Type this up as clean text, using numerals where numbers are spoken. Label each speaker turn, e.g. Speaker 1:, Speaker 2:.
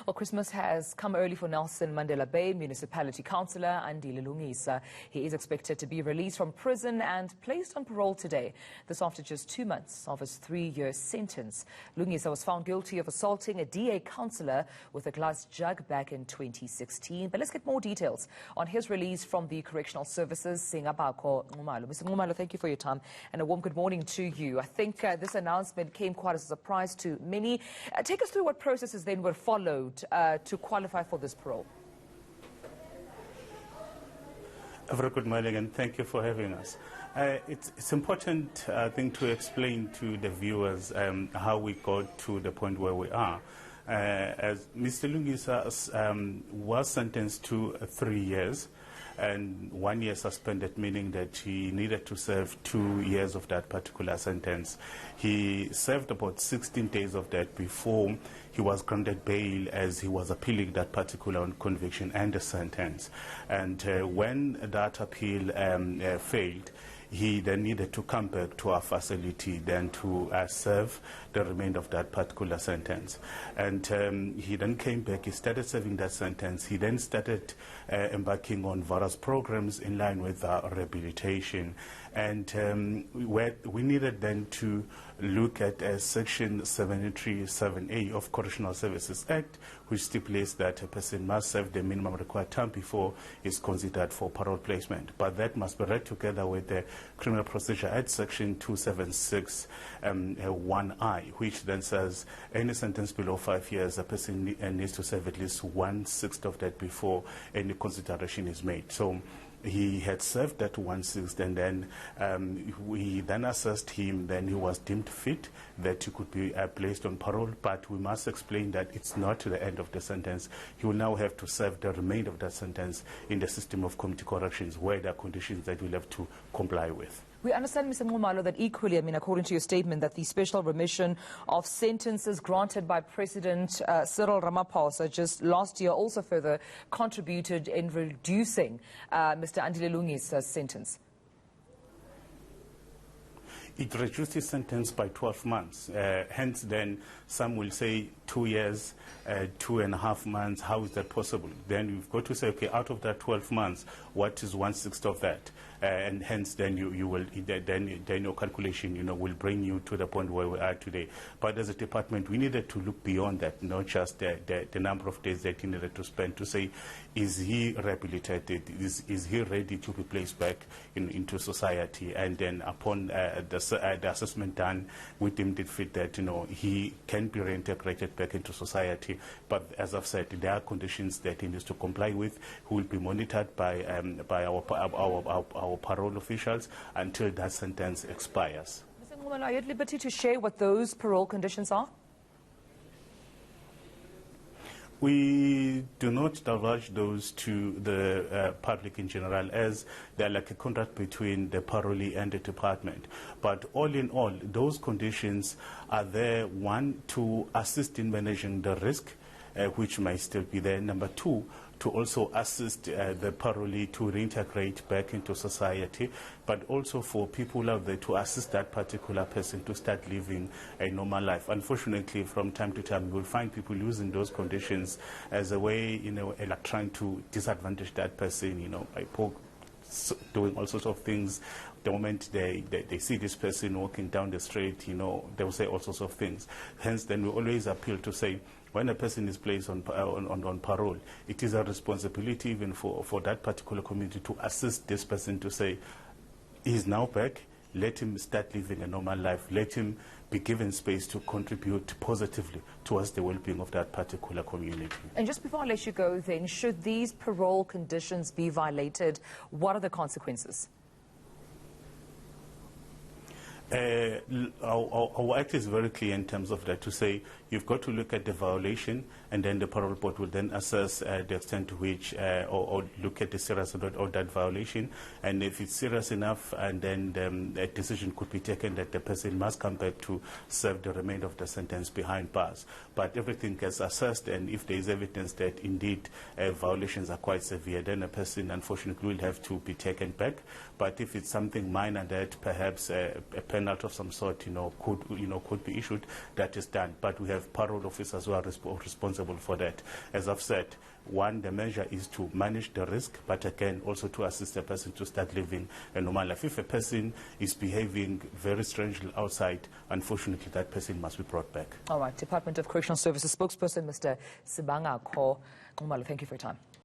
Speaker 1: Well, Christmas has come early for Nelson Mandela Municipality Councillor Andile Lungisa. He is expected to be released from prison and placed on parole today. This after just 2 months of his 3-year sentence. Lungisa was found guilty of assaulting a DA councillor with a glass jug back in 2016. But let's get more details on his release from the Correctional Services Singabakho Nxumalo. Mr. Nxumalo, thank you for your time and a warm good morning to you. I think this announcement came quite as a surprise to many. Take us through what processes then were followed to qualify for this parole.
Speaker 2: A very good morning and thank you for having us. It's important, I think, to explain to the viewers how we got to the point where we are. As Mr. Lungisa was sentenced to 3 years and 1 year suspended, meaning that he needed to serve 2 years of that particular sentence. He served about 16 days of that before he was granted bail, as he was appealing that particular conviction and the sentence. And when that appeal failed, he then needed to come back to our facility then to serve the remainder of that particular sentence. And he then came back, he started serving that sentence. He then started embarking on various programs in line with our rehabilitation. And we needed then to look at Section 737A of Correctional Services Act, which stipulates that a person must serve the minimum required time before is considered for parole placement. But that must be read together with the Criminal Procedure Act Section 276 1I, which then says any sentence below 5 years, a person needs to serve at least 1/6 of that before any consideration is made. So he had served that 1/6, and then we then assessed him. Then he was deemed fit that he could be placed on parole. But we must explain that it's not the end of the sentence. He will now have to serve the remainder of that sentence in the system of community corrections, where there are conditions that we'll have to comply with.
Speaker 1: We understand, Mr. Nxumalo, that equally, according to your statement, that the special remission of sentences granted by President Cyril Ramaphosa just last year also further contributed in reducing Mr. Andile Lungisa's sentence.
Speaker 2: It reduced his sentence by 12 months. Hence, then, some will say 2 years, 2.5 months. How is that possible? Then you've got to say, okay, out of that 12 months, what is 1/6 of that? And hence, then you will then your calculation, will bring you to the point where we are today. But as a department, we needed to look beyond that, not just the number of days that he needed to spend, to say, is he rehabilitated? Is he ready to be placed back into society? And then upon the assessment done, we deemed it fit that he can be reintegrated back into society. But as I've said, there are conditions that he needs to comply with, who will be monitored by our parole officials until that sentence expires.
Speaker 1: Mr. Nxumalo, are you at liberty to share what those parole conditions are?
Speaker 2: We do not divulge those to the public in general, as they're like a contract between the parolee and the department. But all in all, those conditions are there, one, to assist in managing the risk, which might still be there. Number two, to also assist the parolee to reintegrate back into society, but also for people out there to assist that particular person to start living a normal life. Unfortunately, from time to time, you will find people using those conditions as a way, like trying to disadvantage that person, by doing all sorts of things. The moment they see this person walking down the street, they will say all sorts of things. Hence, then we always appeal to say, when a person is placed on parole, it is a responsibility even for that particular community to assist this person to say, he's now back, let him start living a normal life, let him be given space to contribute positively towards the well-being of that particular community.
Speaker 1: And just before I let you go then, should these parole conditions be violated, what are the consequences? Our act is very clear in terms of that, to say you've got to look at the violation, and then the parole board will then assess the extent to which, or look at the seriousness of that violation. And if it's serious enough, and then a decision could be taken that the person must come back to serve the remainder of the sentence behind bars. But everything gets assessed, and if there is evidence that indeed violations are quite severe, then a person unfortunately will have to be taken back. But if it's something minor that perhaps a person
Speaker 2: penalty of some sort, could be issued, that is done. But we have parole officers who are responsible for that. As I've said, one, the measure is to manage the risk, but again, also to assist the person to start living a normal life. If a person is behaving very strangely outside, unfortunately, that person must be brought back.
Speaker 1: All right. Department of Correctional Services spokesperson, Mr. Sibangakho Nxumalo, thank you for your time.